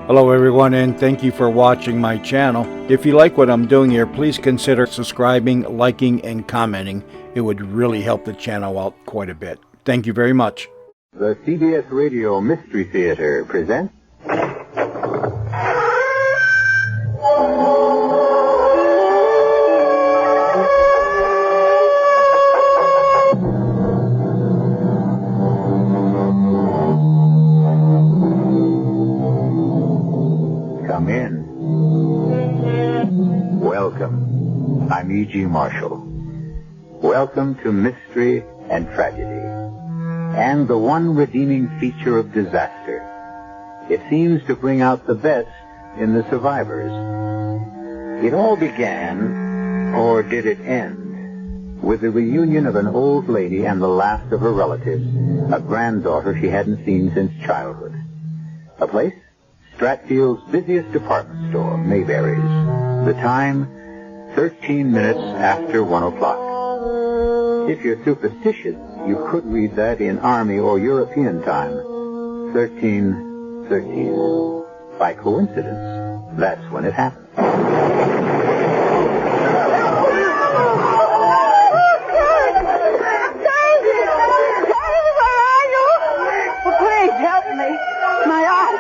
Hello everyone, and thank you for watching my channel. If you like what I'm doing here, please consider subscribing, liking, and commenting. It would really help the channel out quite a bit. Thank you very much. The CBS Radio Mystery Theater presents... Come in. Welcome. I'm E.G. Marshall. Welcome to Mystery and Tragedy, and the one redeeming feature of disaster. It seems to bring out the best in the survivors. It all began, or did it end, with the reunion of an old lady and the last of her relatives, a granddaughter she hadn't seen since childhood. A place? Stratfield's busiest department store, Mayberry's. The time, 13 minutes after 1 o'clock. If you're superstitious, you could read that in Army or European time. 13:13. By coincidence, that's when it happened.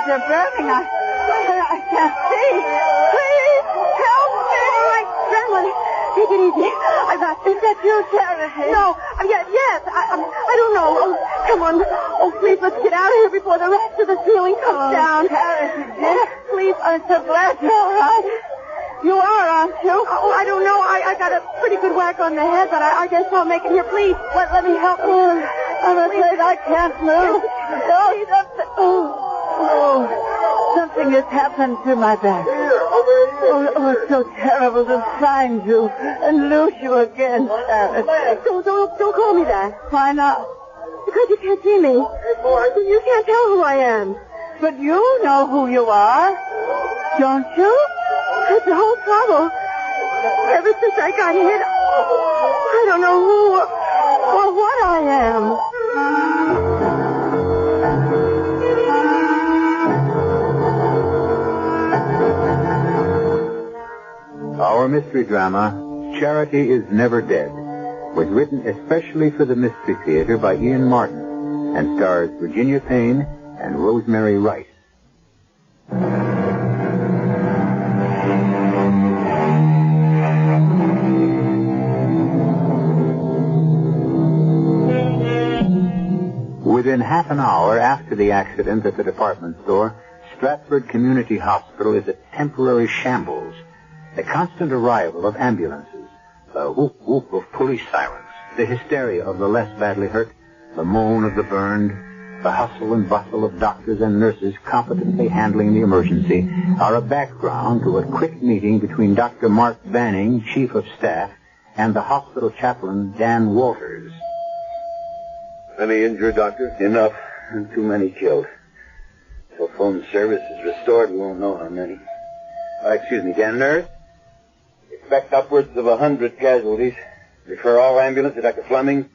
They're burning. I can't see. Please help me. I'm trembling. Take it easy. I got this. That's you, Charity. No. Yes. I don't know. Oh, come on. Oh, please, let's get out of here before the rest of the ceiling comes down. Charity, please, I'm so glad you're all right. You are, aren't you? Oh, I don't know. I got a pretty good whack on the head, but I guess I'll make it here. Please, let me help you. I'm afraid I can't move. Something has happened to my back. Oh, it's so terrible to find you and lose you again, Sharon. Don't call me that. Why not? Because you can't see me. You can't tell who I am. But you know who you are, don't you? That's the whole trouble. Ever since I got hit, I don't know who or what I am. Our mystery drama, Charity is Never Dead, was written especially for the Mystery Theater by Ian Martin and stars Virginia Payne and Rosemary Rice. Within half an hour after the accident at the department store, Stratford Community Hospital is a temporary shambles. The constant arrival of ambulances, the whoop-whoop of police sirens, the hysteria of the less badly hurt, the moan of the burned, the hustle and bustle of doctors and nurses competently handling the emergency are a background to a quick meeting between Dr. Mark Banning, Chief of Staff, and the hospital chaplain, Dan Walters. Any injured, Doctor? Enough. Too many killed. Till phone service is restored, we won't know how many. Excuse me, Dan. Nurse? Expect upwards of 100 casualties. Refer all ambulance to Dr. Fleming.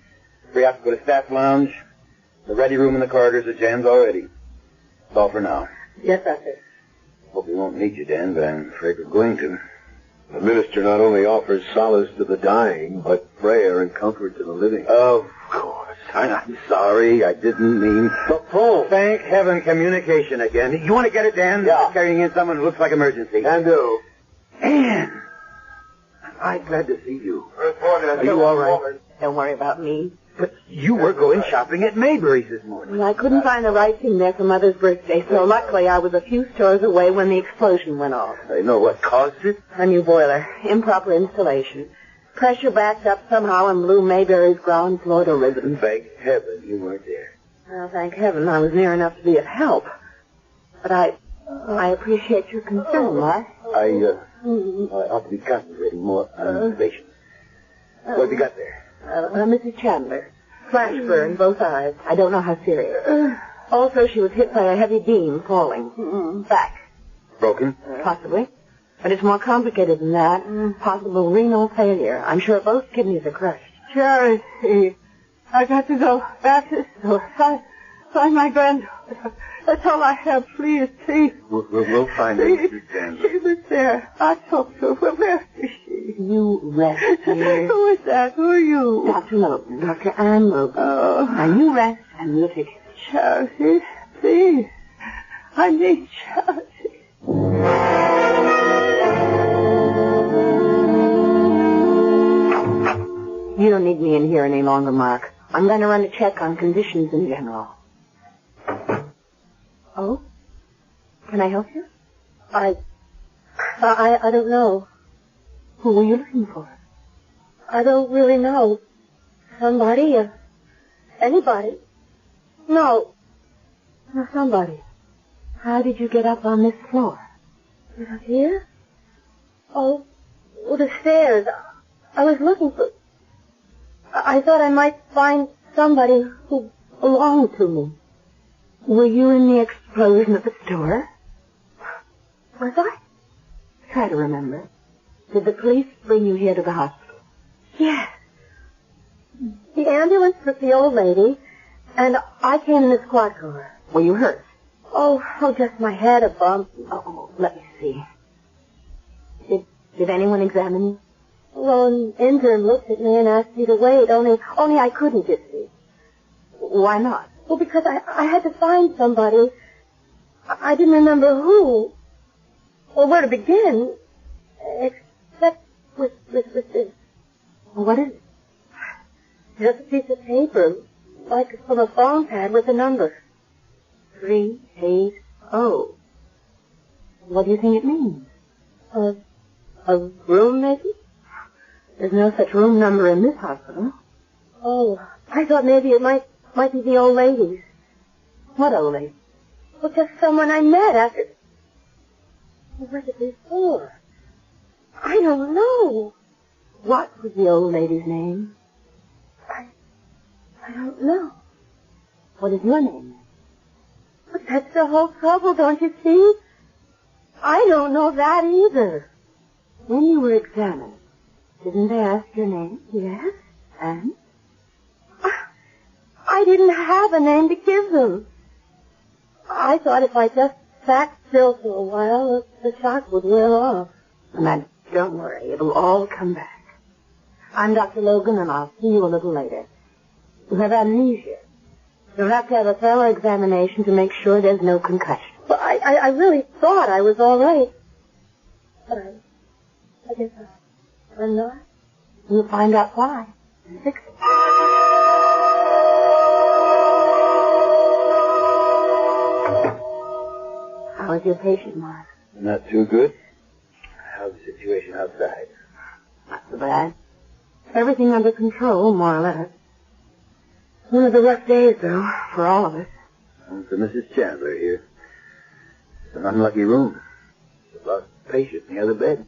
Free out to go to staff lounge. The ready room in the corridors are jammed already. That's all for now. Yes, Doctor. Hope we won't need you, Dan, but I'm afraid we're going to. The minister not only offers solace to the dying, but prayer and comfort to the living. Of course. I'm sorry. I didn't mean... The phone. Thank heaven, communication again. You want to get it, Dan? Yeah. I'm carrying in someone who looks like emergency. Can do. Dan! I'm glad to see you. Are you all right? Don't worry about me. But you were going shopping at Mayberry's this morning. Well, I couldn't find the right thing there for Mother's birthday, so luckily I was a few stores away when the explosion went off. I know what caused it. A new boiler. Improper installation. Pressure backed up somehow and blew Mayberry's ground floor to ribbons. Thank heaven you weren't there. Well, thank heaven I was near enough to be of help. But I appreciate your concern, Mark. I ought to be concentrating more on patients. What have you got there? Mrs. Chandler. Flash burn, both eyes. I don't know how serious. Also, she was hit by a heavy beam falling. Back. Broken? Possibly. But it's more complicated than that. Possible renal failure. I'm sure both kidneys are crushed. Charity, I got to go back to the store. Find my granddaughter. That's all I have. Please, please. We'll find her, Mrs. Chandler? She was there. I talked to her. Where is she? You rest here. Who is that? Who are you? Dr. Logan. Dr. Ann Logan. Oh. Now you rest and we'll take care. Charity, please. I need charity. You don't need me in here any longer, Mark. I'm going to run a check on conditions in general. Oh? Can I help you? I don't know. Who were you looking for? I don't really know. Somebody? Anybody? No. No, somebody. How did you get up on this floor? Here? Oh, the stairs. I was looking for... I thought I might find somebody who belonged to me. Were you in the explosion at the store? Was I? Try to remember. Did the police bring you here to the hospital? Yes. The ambulance took the old lady, and I came in the squad car. Were you hurt? Oh, just my head, a bump. Oh, let me see. Did anyone examine you? Well, an intern looked at me and asked me to wait, only I couldn't, you see. Why not? Well, because I had to find somebody. I didn't remember who, or where to begin, except with this. What is it? Just a piece of paper, like from a phone pad with a number. 380. What do you think it means? A room, maybe? There's no such room number in this hospital. Oh, I thought maybe it might be the old lady's. What old lady? Well, just someone I met after... What is this for? I don't know. What was the old lady's name? I don't know. What is your name? But that's the whole trouble, don't you see? I don't know that either. When you were examined, didn't they ask your name? Yes. And? I didn't have a name to give them. I thought if I just sat still for a while, the shock would wear off. Now, don't worry. It'll all come back. I'm Dr. Logan, and I'll see you a little later. You have amnesia. You'll have to have a thorough examination to make sure there's no concussion. Well, I really thought I was all right. But I guess I'm not. We'll find out why. And fix it. How is your patient, Mark? Not too good. How's the situation outside? Not so bad. Everything under control, more or less. One of the rough days, though, for all of us. And for Mrs. Chandler here. It's an unlucky room. She's lost a patient in the other bed.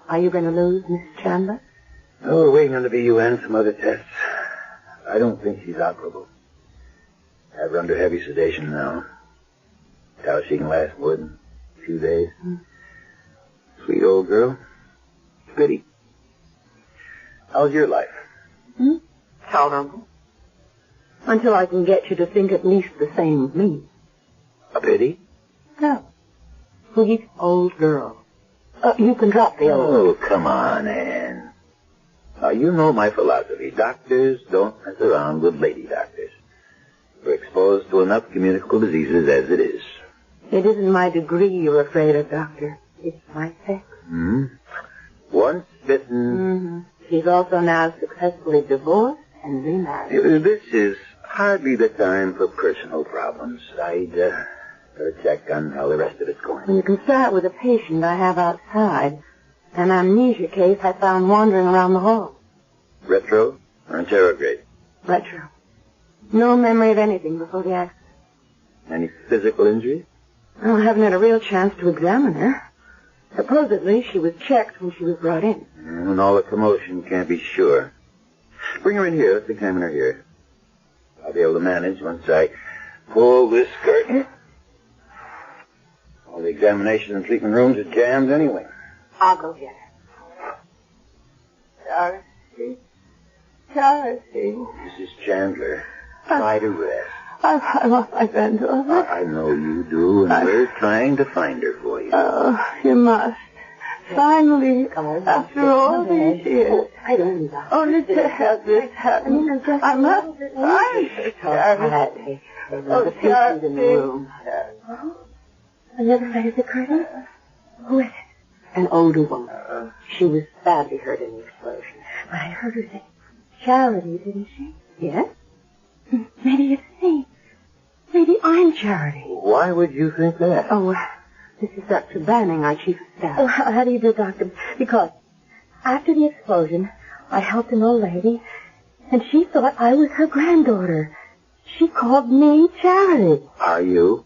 Are you going to lose Miss Chandler? Oh, we're waiting on the BUN, some other tests. I don't think she's operable. Have her under heavy sedation now. How she can last more than a few days. Sweet old girl. Pity. How's your life? Tolerable. Until I can get you to think at least the same of me. A pity? No. Sweet old girl. You can drop the old. Oh, come on, Anne. Now, you know my philosophy. Doctors don't mess around with lady doctors. We're exposed to enough communicable diseases as it is. It isn't my degree you're afraid of, Doctor. It's my sex. Once bitten... She's also now successfully divorced and remarried. This is hardly the time for personal problems. I'd better check on how the rest of it's going. Well, you can start with a patient I have outside. An amnesia case I found wandering around the hall. Retro or interrograde? Retro. No memory of anything before the accident. Any physical injuries? Well, I haven't had a real chance to examine her. Supposedly, she was checked when she was brought in. And all the commotion, can't be sure. Bring her in here. Let's examine her here. I'll be able to manage once I pull this curtain. All the examination and treatment rooms are jammed anyway. I'll go get her. Charity. Mrs. Chandler, try to rest. I want my granddaughter. I know you do, and we're trying to find her for you. Oh, you must. Finally, after all these years. I don't know. Only to have this happen. I must find her, Charity. The patient in the room. On the other side of the curtain? Who is it? An older woman. She was badly hurt in the explosion. But I heard her say, Charity, didn't she? Yes. Maybe it's me. Maybe I'm Charity. Why would you think that? Oh, this is Dr. Banning, our chief of staff. Oh, how do you do, Doctor? Because after the explosion, I helped an old lady, and she thought I was her granddaughter. She called me Charity. Are you?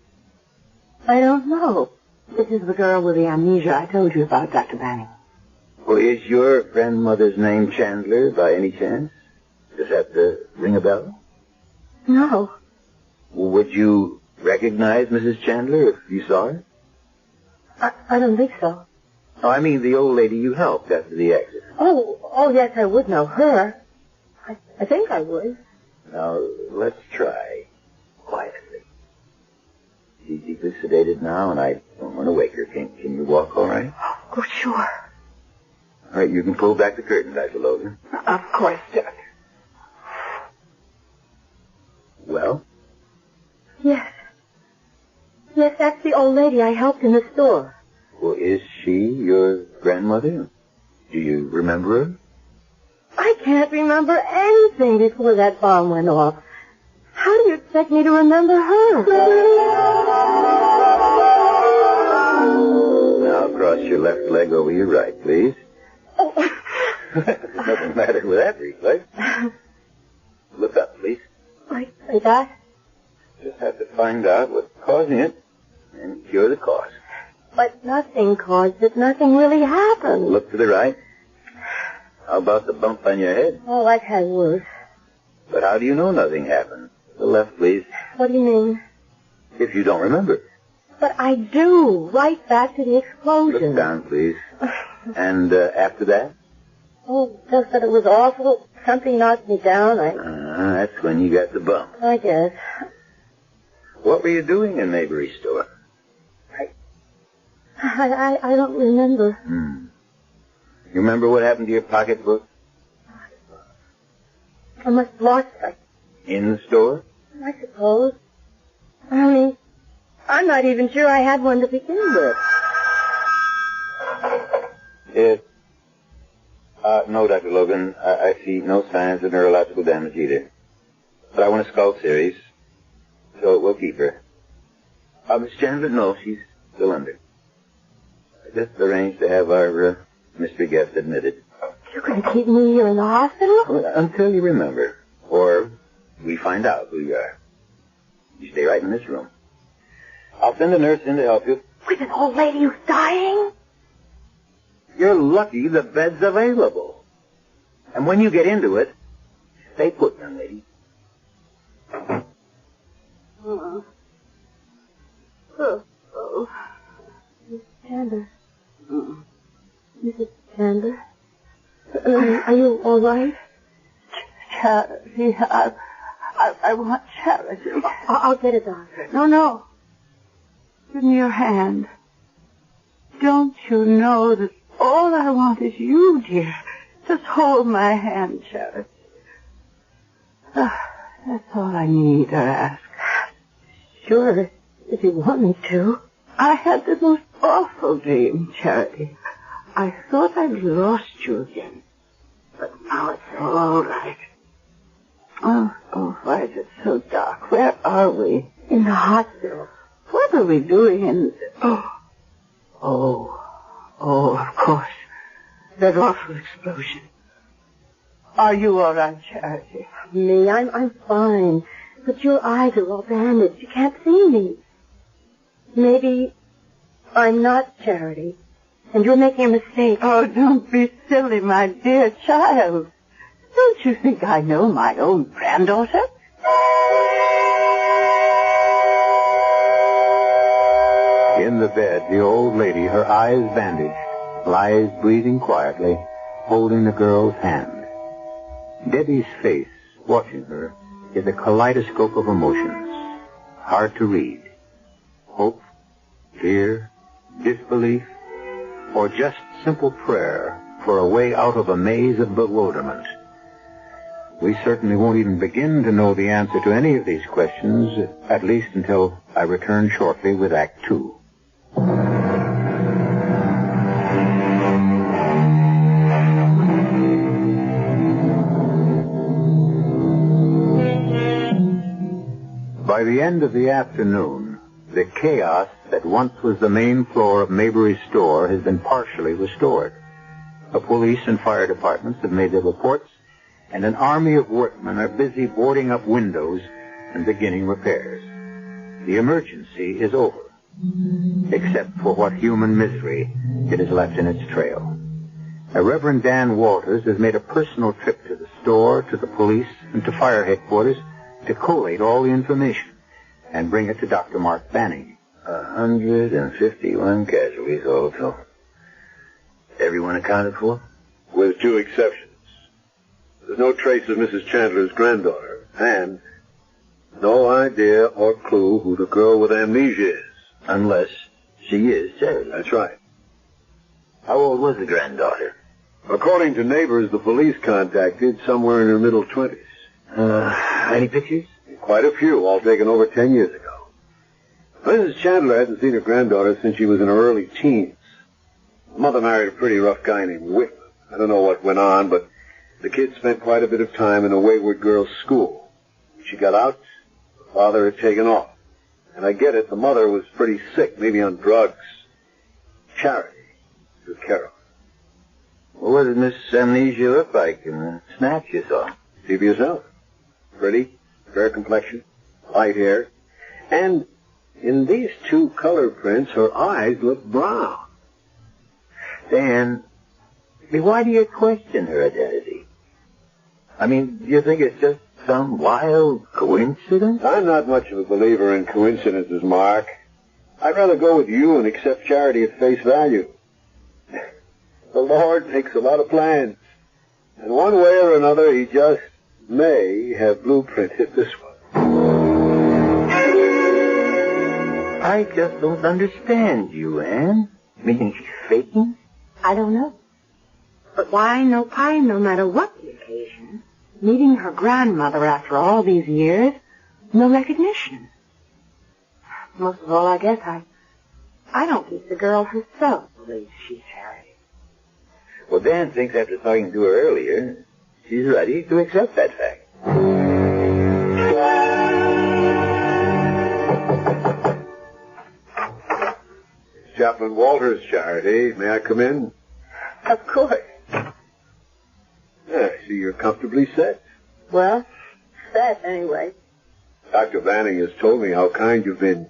I don't know. This is the girl with the amnesia I told you about, Dr. Banning. Well, is your grandmother's name Chandler by any chance? Does that ring a bell? No. Would you recognize Mrs. Chandler if you saw her? I don't think so. Oh, I mean the old lady you helped after the accident. Oh, yes, I would know her. I think I would. Now, let's try. Quietly. She's deeply sedated now, and I don't want to wake her. Can you walk all right? Oh, sure. All right, you can pull back the curtain, Dr. Logan. Of course, Doctor. Well? Yes. Yes, that's the old lady I helped in the store. Well, is she your grandmother? Do you remember her? I can't remember anything before that bomb went off. How do you expect me to remember her? Now cross your left leg over your right, please. Oh. There's nothing the matter with that reflex. Look up, please. Like that? Just have to find out what's causing it and cure the cause. But nothing caused it. Nothing really happened. Look to the right. How about the bump on your head? Oh, I've had worse. But how do you know nothing happened? The left, please. What do you mean? If you don't remember. But I do. Right back to the explosion. Look down, please. And after that? Oh, just that it was awful. Something knocked me down. That's when you got the bump. I guess. What were you doing in Maybury store? I don't remember. You remember what happened to your pocketbook? I must have lost it. In the store? I suppose. I mean, I'm not even sure I had one to begin with. No, Dr. Logan. I see no signs of neurological damage either. But I want a skull series, so we'll keep her. Miss Chandler? No, she's still under. I just arranged to have our mystery guest admitted. You're going to keep me here in the hospital? Well, until you remember. Or we find out who you are. You stay right in this room. I'll send a nurse in to help you. With an old lady who's dying? You're lucky the bed's available. And when you get into it, stay put, young lady. Miss Chandler. Mrs. Chandler? Are you all right? Charity, I want Charity. I'll get a doctor. No. Give me your hand. Don't you know that all I want is you, dear? Just hold my hand, Charity. That's all I need or ask. Sure, if you want me to. I had the most awful dream, Charity. I thought I'd lost you again. But now it's all right. Oh, why is it so dark? Where are we? In the hospital. What are we doing in... Oh, of course. That awful explosion. Are you all right, Charity? Me, I'm fine. But your eyes are all bandaged. You can't see me. Maybe I'm not Charity, and you're making a mistake. Oh, don't be silly, my dear child. Don't you think I know my own granddaughter? In the bed, the old lady, her eyes bandaged, lies breathing quietly, holding the girl's hand. Debbie's face, watching her, is a kaleidoscope of emotions. hard to read. Hope, fear, disbelief, or just simple prayer for a way out of a maze of bewilderment. We certainly won't even begin to know the answer to any of these questions, at least until I return shortly with Act 2. By the end of the afternoon, the chaos that once was the main floor of Maybury's store has been partially restored. The police and fire departments have made their reports, and an army of workmen are busy boarding up windows and beginning repairs. The emergency is over, except for what human misery it has left in its trail. Reverend Dan Walters has made a personal trip to the store, to the police, and to fire headquarters to collate all the information and bring it to Dr. Mark Banning. 151 casualties also. Everyone accounted for? With 2 exceptions. There's no trace of Mrs. Chandler's granddaughter, and no idea or clue who the girl with amnesia is. Unless she is Charity. That's right. How old was the granddaughter? According to neighbors the police contacted, somewhere in her middle 20s. Any pictures? Quite a few, all taken over 10 years ago. Mrs. Chandler hadn't seen her granddaughter since she was in her early teens. The mother married a pretty rough guy named Whitman. I don't know what went on, but the kid spent quite a bit of time in a wayward girls' school. When she got out, the father had taken off. And I get it, the mother was pretty sick, maybe on drugs. Charity took care of her. Well, what did Miss Amnesia look like in the snaps you saw? See for yourself. Pretty, fair complexion, light hair. And in these 2 color prints, her eyes look brown. Dan, why do you question her identity? I mean, do you think it's just some wild coincidence? I'm not much of a believer in coincidences, Mark. I'd rather go with you and accept Charity at face value. The Lord makes a lot of plans. And one way or another, he just may have blueprinted this one. I just don't understand you, Anne. Meaning she's faking? I don't know. But why no matter what the occasion, meeting her grandmother after all these years, no recognition. Most of all, I guess I don't think the girl herself believes she's Charity. Well, Dan thinks after talking to her earlier, she's ready to accept that fact. Chaplain Walters, Charity. May I come in? Of course. I see you're comfortably set. Well, that anyway. Dr. Banning has told me how kind you've been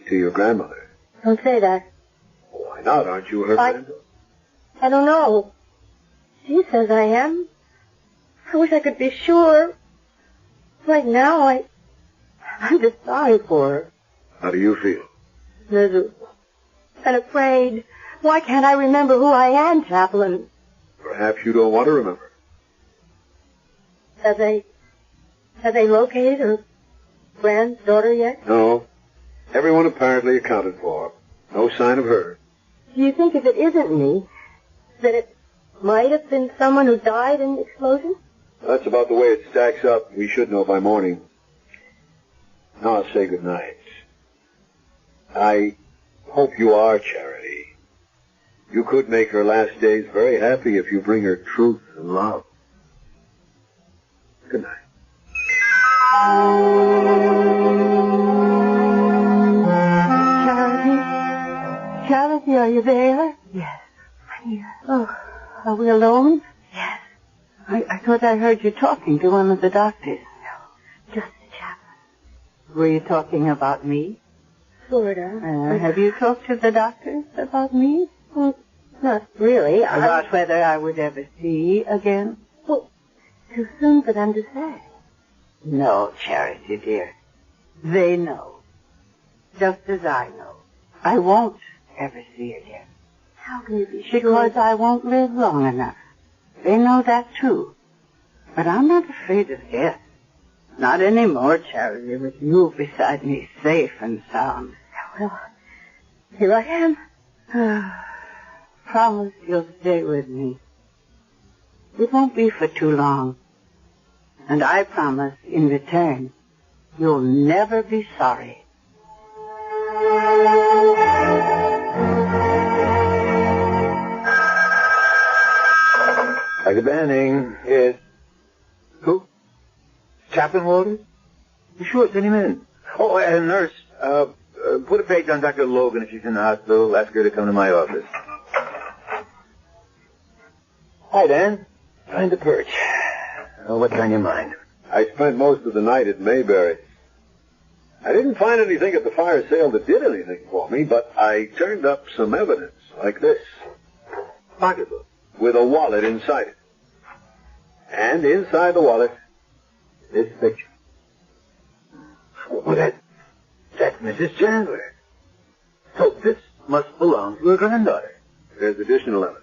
to your grandmother. Don't say that. Why not? Aren't you her granddaughter? I don't know. She says I am. I wish I could be sure. Right now, I'm just sorry for her. How do you feel? Miserable. And afraid. Why can't I remember who I am, Chaplain? Perhaps you don't want to remember. Have they located her granddaughter yet? No. Everyone apparently accounted for. No sign of her. Do you think if it isn't me, that it might have been someone who died in the explosion? That's about the way it stacks up. We should know by morning. Now I'll say good night. I hope you are Charity. You could make her last days very happy if you bring her truth and love. Good night. Charity, are you there? Yes, I'm here. Oh, are we alone? Yes. I thought I heard you talking to one of the doctors. No, just the chaplain. Were you talking about me? Sort of. Have you talked to the doctors about me? Well, not really. About whether I would ever see again? Well, too soon for them to say. No, Charity, dear. They know. Just as I know. I won't ever see again. How can you be sure? Because I won't live long enough. They know that, too. But I'm not afraid of death. Not anymore, Charity, with you beside me, safe and sound. Well, here I am. Promise you'll stay with me. It won't be for too long. And I promise, in return, you'll never be sorry. Dr. Banning, yes. Who? Chaplain Walters? Sure, send him in. Oh, and nurse, put a page on Dr. Logan if she's in the hospital. Ask her to come to my office. Hi, Dan. Find the perch. Oh, what's on your mind? I spent most of the night at Mayberry. I didn't find anything at the fire sale that did anything for me, but I turned up some evidence like this. Pocketbook with a wallet inside it. And inside the wallet, this picture. Well, that's Mrs. Chandler. So this must belong to her granddaughter. There's additional evidence.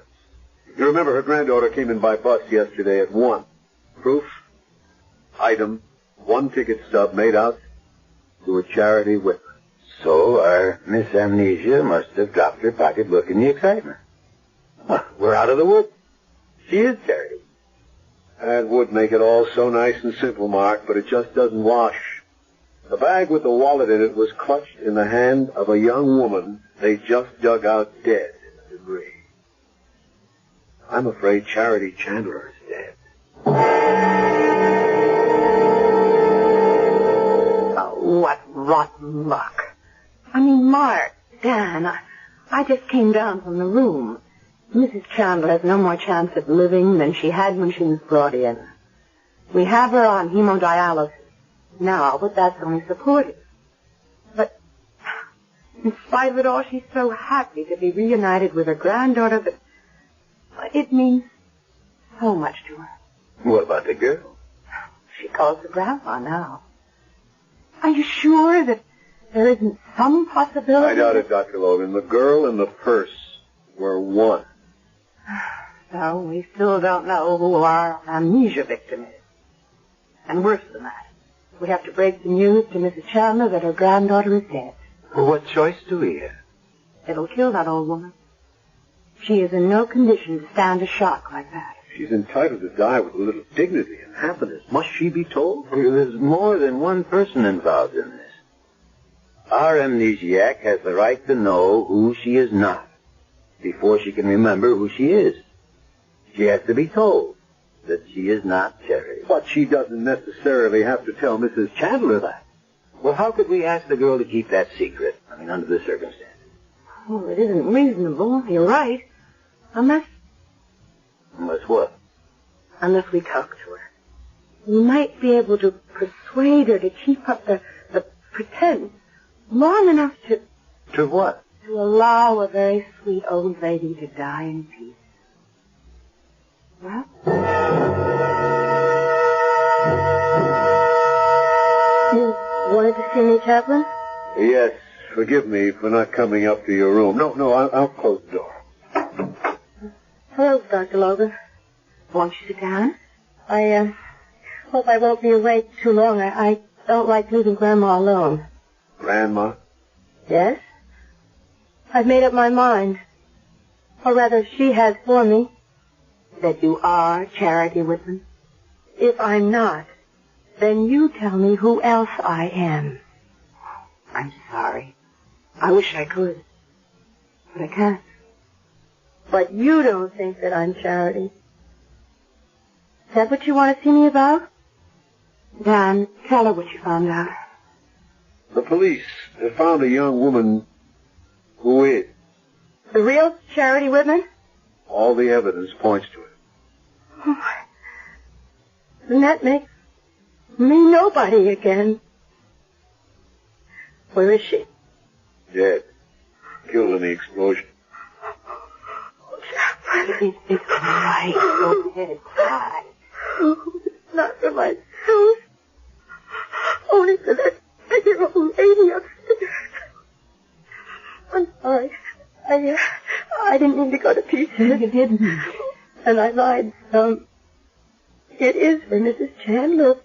You remember her granddaughter came in by bus yesterday at 1. Proof, item, 1 ticket stub made out to a charity whip. So our Miss Amnesia must have dropped her pocketbook in the excitement. Well, we're out of the woods. She is charity. That would make it all so nice and simple, Mark, but it just doesn't wash. The bag with the wallet in it was clutched in the hand of a young woman they just dug out dead in the debris. I'm afraid Charity Chandler is dead. Oh, what rotten luck. I mean, Mark, Dan, I just came down from the room. Mrs. Chandler has no more chance of living than she had when she was brought in. We have her on hemodialysis now, but that's only supportive. But in spite of it all, she's so happy to be reunited with her granddaughter that it means so much to her. What about the girl? She calls her grandma now. Are you sure that there isn't some possibility? I doubt it, Dr. Logan. The girl and the purse were one. So we still don't know who our amnesia victim is. And worse than that, we have to break the news to Mrs. Chandler that her granddaughter is dead. Well, what choice do we have? It'll kill that old woman. She is in no condition to stand a shock like that. She's entitled to die with a little dignity and happiness. Must she be told? There's more than one person involved in this. Our amnesiac has the right to know who she is not before she can remember who she is. She has to be told that she is not Charity. But she doesn't necessarily have to tell Mrs. Chandler that. Well, how could we ask the girl to keep that secret? I mean, under the circumstances. Oh, it isn't reasonable. You're right. Unless what? Unless we talk to her. We might be able to persuade her to keep up the pretense long enough to... To what? To allow a very sweet old lady to die in peace. Well? You wanted to see me, Chaplain? Yes. Forgive me for not coming up to your room. No, I'll close the door. Hello, Dr. Logan. Won't you sit down? I hope I won't be awake too long. I don't like leaving Grandma alone. Grandma? Yes? I've made up my mind. Or rather, she has for me. That you are Charity Whitman. If I'm not, then you tell me who else I am. I'm sorry. I wish I could. But I can't. But you don't think that I'm Charity. Is that what you want to see me about? Dan, tell her what you found out. The police have found a young woman who is. The real Charity Whitman? All the evidence points to it. Oh, then that makes me nobody again. Where is she? Dead. Killed in the explosion. It's all right. Go ahead, cry. Oh, it's not for myself. Only for that dear old lady upstairs. I'm sorry. I didn't mean to go to pieces. You didn't. And I lied some. It is for Mrs. Chandler.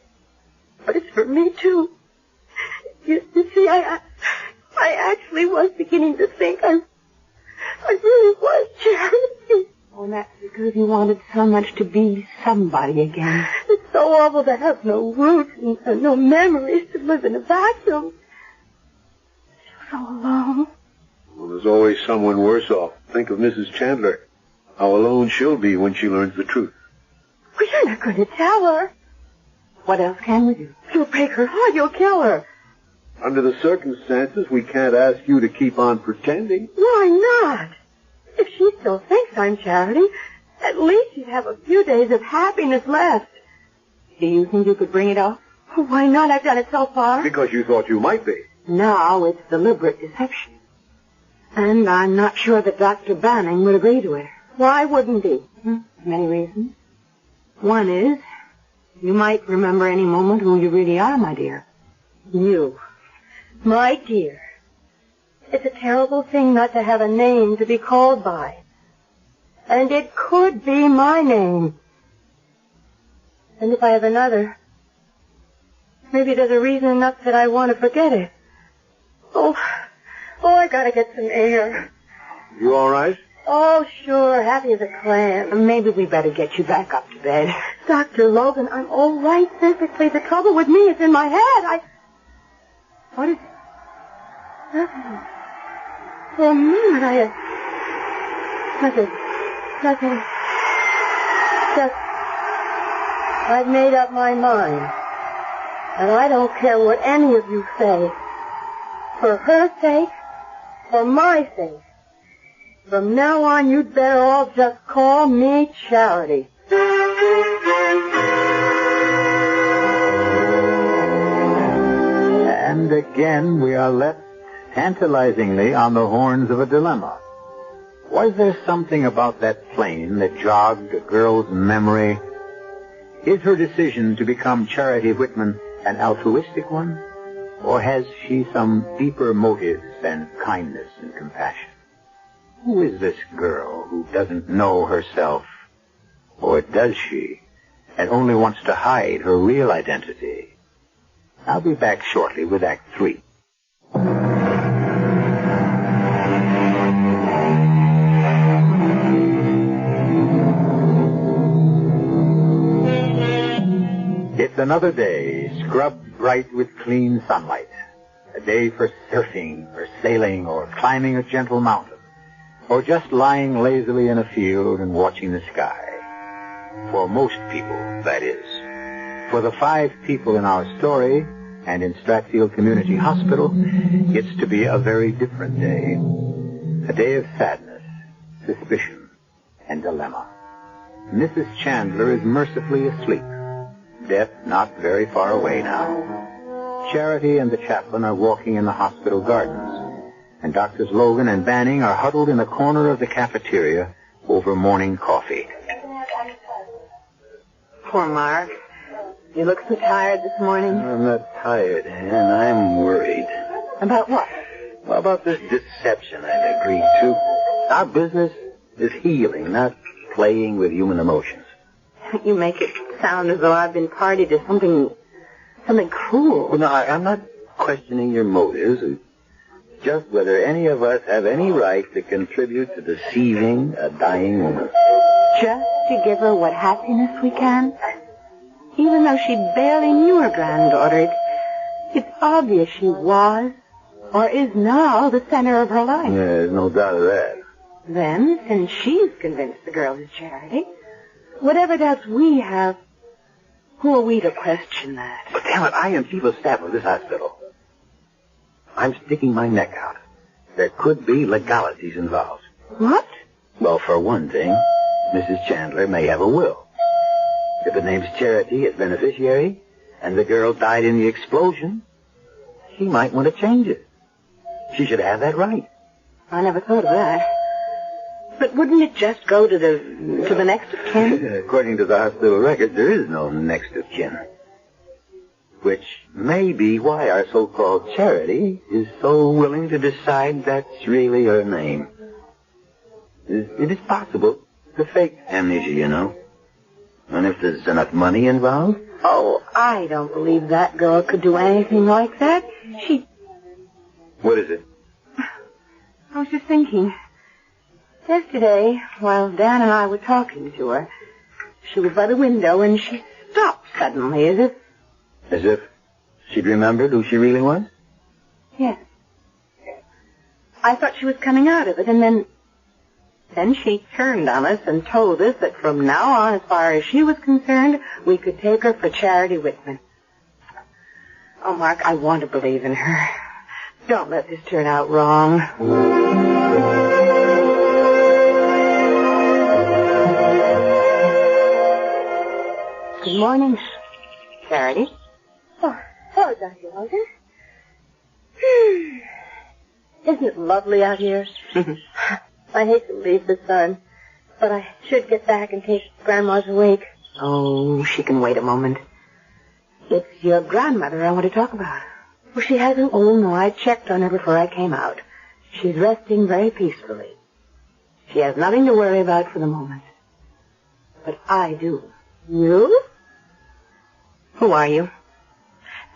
But it's for me, too. You see, I actually was beginning to think I really was Charity. Oh, that's because you wanted so much to be somebody again. It's so awful to have no roots and no memories, to live in a vacuum. So alone. Well, there's always someone worse off. Think of Mrs. Chandler. How alone she'll be when she learns the truth. Well, you're not going to tell her. What else can we do? You'll break her heart. You'll kill her. Under the circumstances, we can't ask you to keep on pretending. Why not? If she still thinks I'm Charity, at least she'd have a few days of happiness left. Do you think you could bring it off? Why not? I've done it so far. Because you thought you might be. Now it's deliberate deception. And I'm not sure that Dr. Banning would agree to it. Why wouldn't he? Many reasons. One is, you might remember any moment who you really are, my dear. You. My dear. It's a terrible thing not to have a name to be called by. And it could be my name. And if I have another, maybe there's a reason enough that I want to forget it. Oh, I gotta get some air. You all right? Oh, sure, happy as a clam. Maybe we better get you back up to bed. Dr. Logan, I'm all right physically. The trouble with me is in my head. What is it? Nothing. For a moment, Nothing. Just, I've made up my mind. And I don't care what any of you say. For her sake, for my sake. From now on, you'd better all just call me Charity. And again, we are left tantalizingly on the horns of a dilemma. Was there something about that plane that jogged a girl's memory? Is her decision to become Charity Whitman an altruistic one? Or has she some deeper motives than kindness and compassion? Who is this girl who doesn't know herself? Or does she, and only wants to hide her real identity? I'll be back shortly with Act 3. It's another day, scrubbed bright with clean sunlight. A day for surfing, or sailing, or climbing a gentle mountain. Or just lying lazily in a field and watching the sky. For most people, that is. For the 5 people in our story, and in Stratfield Community Hospital, it's to be a very different day. A day of sadness, suspicion, and dilemma. Mrs. Chandler is mercifully asleep. Death not very far away now. Charity and the chaplain are walking in the hospital gardens. And Doctors Logan and Banning are huddled in a corner of the cafeteria over morning coffee. Poor Mark. You look so tired this morning. I'm not tired, Ann. I'm worried. About what? Well, about this deception I've agreed to. Our business is healing, not playing with human emotions. You make it sound as though I've been party to something cruel. Well, no, I'm not questioning your motives. Just whether any of us have any right to contribute to deceiving a dying woman. Just to give her what happiness we can? Even though she barely knew her granddaughter, it's obvious she was, or is now, the center of her life. Yeah, there's no doubt of that. Then, since she's convinced the girl is Charity, whatever doubts we have, who are we to question that? But damn it, I am chief of staff of this hospital. I'm sticking my neck out. There could be legalities involved. What? Well, for one thing, Mrs. Chandler may have a will. If it names Charity as beneficiary, and the girl died in the explosion, she might want to change it. She should have that right. I never thought of that. But wouldn't it just go to the next of kin? According to the hospital record, there is no next of kin. Which may be why our so-called Charity is so willing to decide that's really her name. It is possible to fake amnesia, you know. And if there's enough money involved, Oh, I don't believe that girl could do anything like that. What is it? I was just thinking. Yesterday, while Dan and I were talking to her, she was by the window and she stopped suddenly as if... As if she'd remembered who she really was? Yes. I thought she was coming out of it, and then she turned on us and told us that from now on, as far as she was concerned, we could take her for Charity Whitman. Oh, Mark, I want to believe in her. Don't let this turn out wrong. Good morning, Charity. Oh, hello, Dr. Logan. Isn't it lovely out here? I hate to leave the sun, but I should get back in case Grandma's awake. Oh, she can wait a moment. It's your grandmother I want to talk about. Well, she hasn't... Oh, no, I checked on her before I came out. She's resting very peacefully. She has nothing to worry about for the moment. But I do. You? Who are you?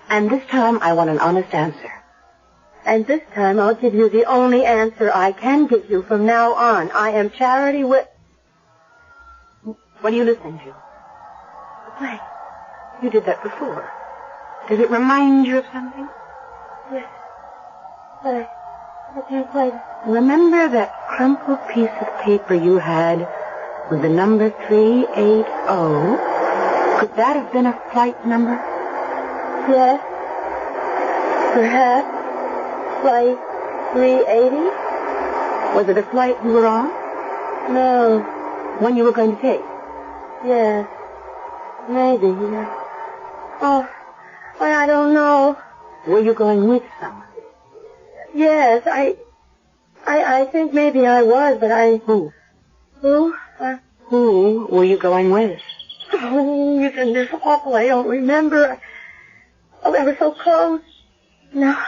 And this time I want an honest answer. And this time I'll give you the only answer I can give you from now on. I am Charity What are you listening to? Play. You did that before. Does it remind you of something? Yes. But I can't quite... Remember that crumpled piece of paper you had with the number 380? Could that have been a flight number? Yes. Perhaps. Flight 380? Was it a flight you were on? No. One you were going to take? Yes. Maybe. Oh, I don't know. Were you going with someone? Yes, I think maybe I was, but Who? Who? Who were you going with? Oh, isn't this awful? I don't remember. Oh, they were so close. Now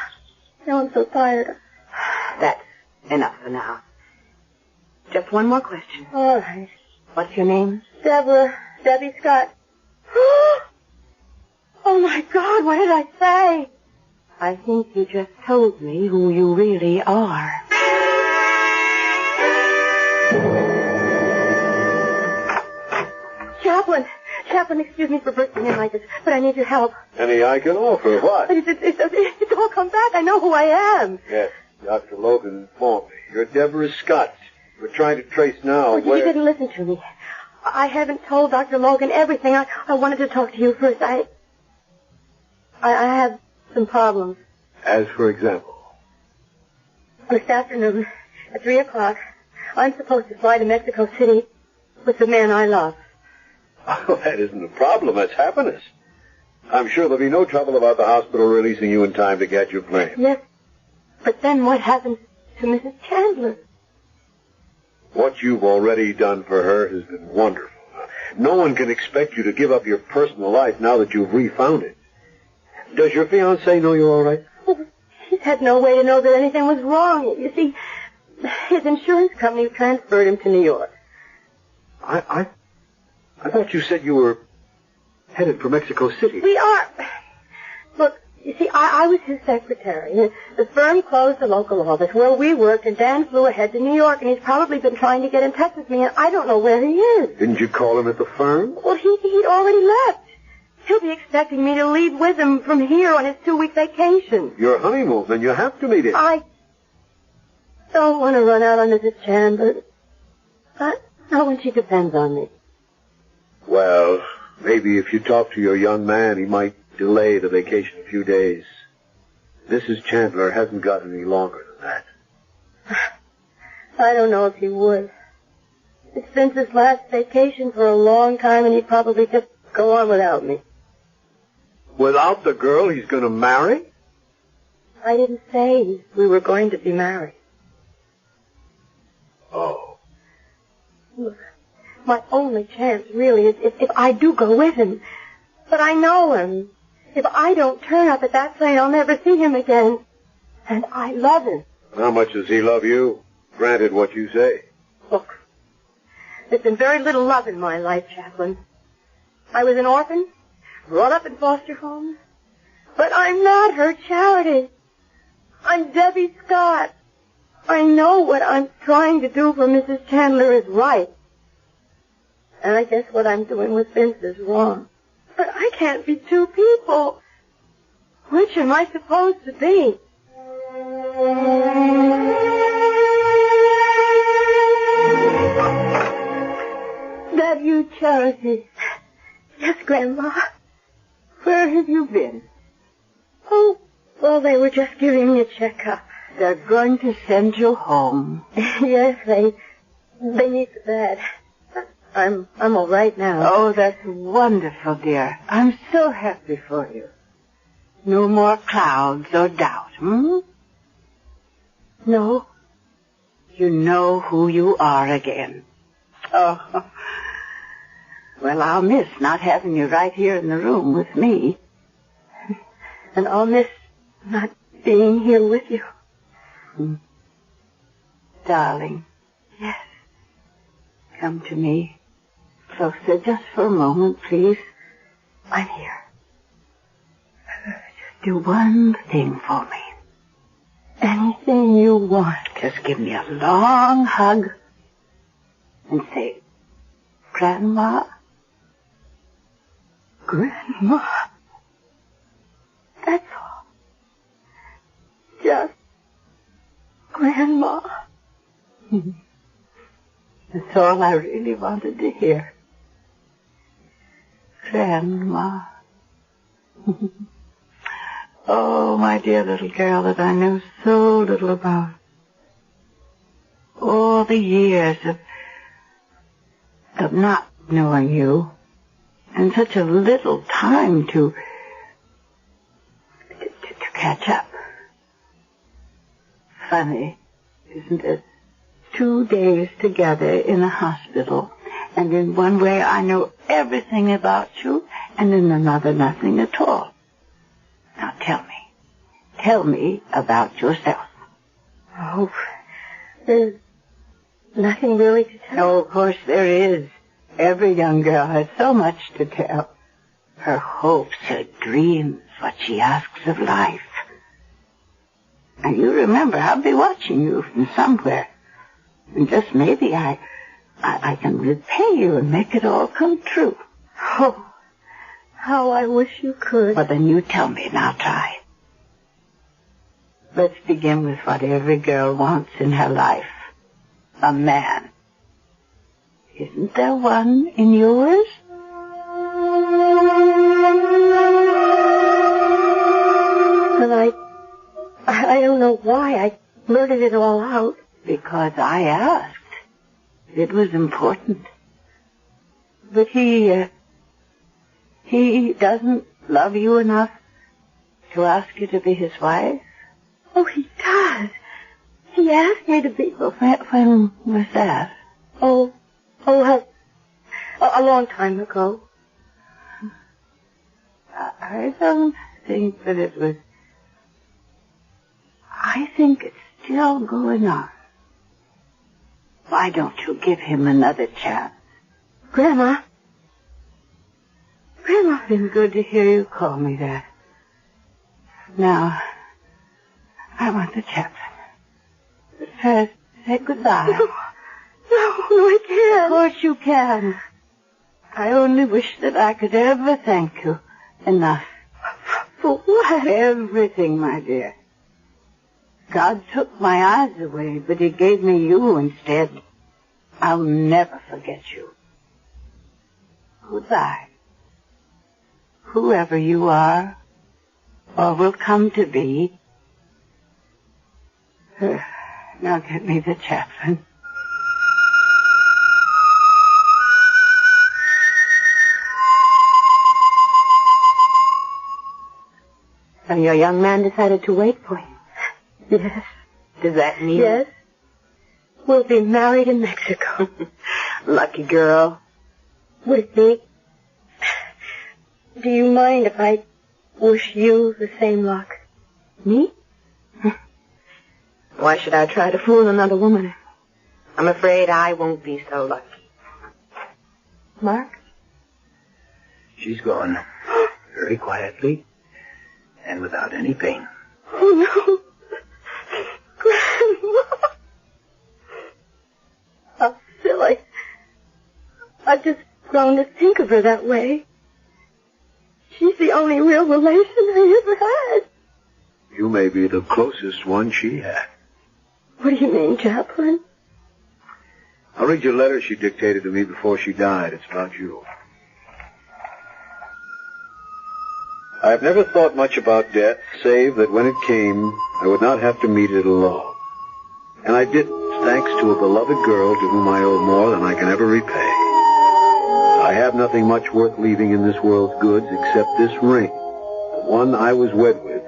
I'm so tired. That's enough for now. Just one more question. All right. What's your name? Debbie Scott. Oh, my God, what did I say? I think you just told me who you really are. Chaplain, excuse me for bursting in like this, but I need your help. Any I can offer? What? It's all come back. I know who I am. Yes, Dr. Logan informed me. You're Deborah Scott. We're trying to trace now You didn't listen to me. I haven't told Dr. Logan everything. I wanted to talk to you first. I have some problems. As for example? This afternoon, at 3 o'clock, I'm supposed to fly to Mexico City with the man I love. Oh, that isn't a problem. That's happiness. I'm sure there'll be no trouble about the hospital releasing you in time to catch your plane. Yes, but then what happens to Mrs. Chandler? What you've already done for her has been wonderful. No one can expect you to give up your personal life now that you've refound it. Does your fiancé know you're all right? Oh, he's had no way to know that anything was wrong. You see, his insurance company transferred him to New York. I thought you said you were headed for Mexico City. We are. Look, you see, I was his secretary. The firm closed the local office where we worked, and Dan flew ahead to New York, and he's probably been trying to get in touch with me, and I don't know where he is. Didn't you call him at the firm? Well, he'd already left. He'll be expecting me to leave with him from here on his 2-week vacation. Your honeymoon, then you have to meet him. I don't want to run out on Mrs. Chandler. Not when she depends on me. Well, maybe if you talk to your young man, he might delay the vacation a few days. Mrs. Chandler hasn't got any longer than that. I don't know if he would. It's since his last vacation for a long time, and he'd probably just go on without me. Without the girl he's going to marry? I didn't say we were going to be married. Oh. Look, my only chance, really, is if I do go with him. But I know him. If I don't turn up at that plane, I'll never see him again. And I love him. How much does he love you? Granted what you say. Look, there's been very little love in my life, Chaplain. I was an orphan, brought up in foster homes. But I'm not her Charity. I'm Debbie Scott. I know what I'm trying to do for Mrs. Chandler is right. And I guess what I'm doing with Vince is wrong. But I can't be two people. Which am I supposed to be? That you, Charity? Yes, Grandma. Where have you been? Oh, well, they were just giving me a checkup. They're going to send you home. Yes, they need the bed. I'm all right now. Oh, that's wonderful, dear. I'm so happy for you. No more clouds or doubt, No. You know who you are again. Oh. Well, I'll miss not having you right here in the room with me. And I'll miss not being here with you. Darling. Yes. Come to me. Closer, just for a moment, please. I'm here. Just do one thing for me. Anything you want. Just give me a long hug and say, Grandma. Grandma. That's all. Just Grandma. That's all I really wanted to hear. Grandma. Oh, my dear little girl that I know so little about. All the years of not knowing you, and such a little time to catch up. Funny, isn't it? 2 days together in a hospital, and in one way I know everything about you, and in another nothing at all. Now tell me about yourself. Oh, there's nothing really to tell. Oh, of course there is. Every young girl has so much to tell. Her hopes, her dreams, what she asks of life. And you remember, I'll be watching you from somewhere. And just maybe I can repay you and make it all come true. Oh, how I wish you could. Well, then you tell me and I'll try. Let's begin with what every girl wants in her life. A man. Isn't there one in yours? And I don't know why I blurted it all out. Because I asked. It was important. But he doesn't love you enough to ask you to be his wife? Oh, he does. He asked me to be... Well, when was that? Oh, a long time ago. I don't think that it was... I think it's still going on. Why don't you give him another chance? Grandma. It's been good to hear you call me that. Now, I want the chaplain. But first, say goodbye. No, I can't. Of course you can. I only wish that I could ever thank you enough. For what? Everything, my dear. God took my eyes away, but he gave me you instead. I'll never forget you. Goodbye. Whoever you are, or will come to be. Now get me the chaplain. So your young man decided to wait for you? Yes. Does that mean? Yes. We'll be married in Mexico. Lucky girl. With me? Do you mind if I wish you the same luck? Me? Why should I try to fool another woman? I'm afraid I won't be so lucky. Mark? She's gone. very quietly, and without any pain. Oh, no. Grandma. How silly. I've just grown to think of her that way. She's the only real relation I ever had. You may be the closest one she had. What do you mean, Chaplain? I'll read you a letter she dictated to me before she died. It's about you. I've never thought much about death, save that when it came, I would not have to meet it alone. And I didn't, thanks to a beloved girl to whom I owe more than I can ever repay. I have nothing much worth leaving in this world's goods except this ring, the one I was wed with,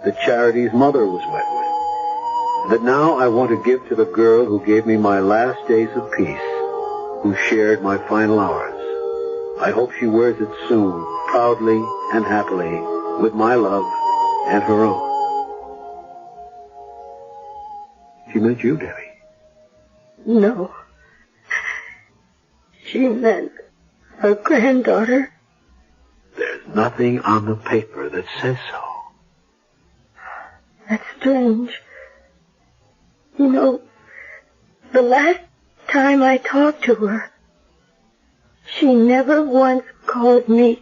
that Charity's mother was wed with, that now I want to give to the girl who gave me my last days of peace, who shared my final hours. I hope she wears it soon, proudly and happily, with my love and her own. She meant you, Debbie. No. She meant her granddaughter. There's nothing on the paper that says so. That's strange. You know, the last time I talked to her, she never once called me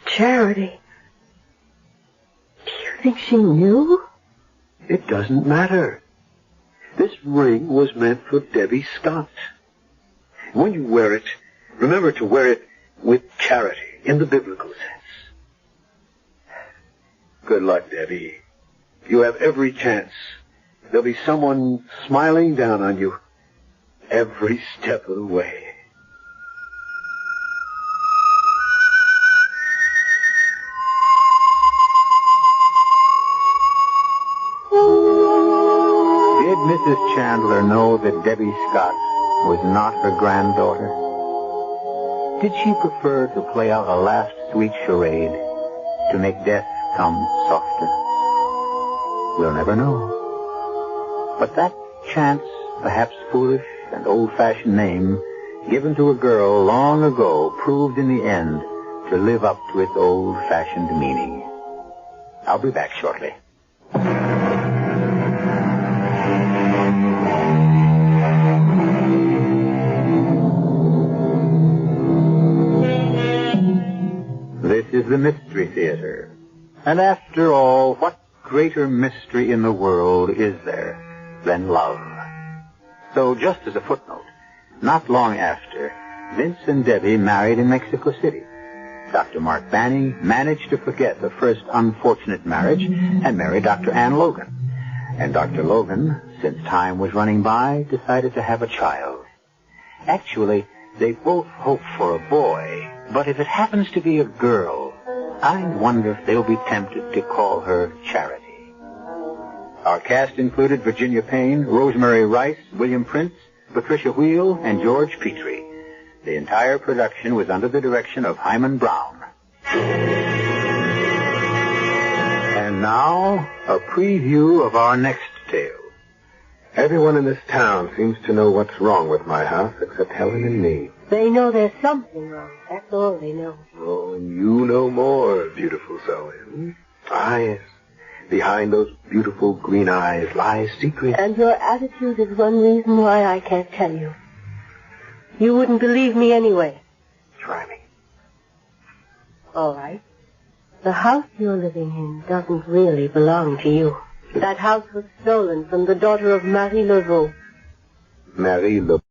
Charity. Do you think she knew? It doesn't matter. This ring was meant for Debbie Scott. When you wear it, remember to wear it with charity, in the biblical sense. Good luck, Debbie. You have every chance. There'll be someone smiling down on you every step of the way. Did Mrs. Chandler know that Debbie Scott was not her granddaughter? Did she prefer to play out a last sweet charade to make death come softer? We'll never know. But that chance, perhaps foolish and old-fashioned name given to a girl long ago proved in the end to live up to its old-fashioned meaning. I'll be back shortly. This is the Mystery Theater. And after all, what greater mystery in the world is there than love? So just as a footnote, not long after, Vince and Debbie married in Mexico City. Dr. Mark Banning managed to forget the first unfortunate marriage and marry Dr. Ann Logan. And Dr. Logan, since time was running by, decided to have a child. Actually, they both hope for a boy, but if it happens to be a girl, I wonder if they'll be tempted to call her Charity. Our cast included Virginia Payne, Rosemary Rice, William Prince, Patricia Wheel, and George Petrie. The entire production was under the direction of Hyman Brown. And now, a preview of our next tale. Everyone in this town seems to know what's wrong with my house except Helen and me. They know there's something wrong. That's all they know. Oh, and you know more, beautiful Zoe. Ah, yes. Behind those beautiful green eyes lies secret. And your attitude is one reason why I can't tell you. You wouldn't believe me anyway. Try me. All right. The house you're living in doesn't really belong to you. That house was stolen from the daughter of Marie Laveau. Marie Laveau.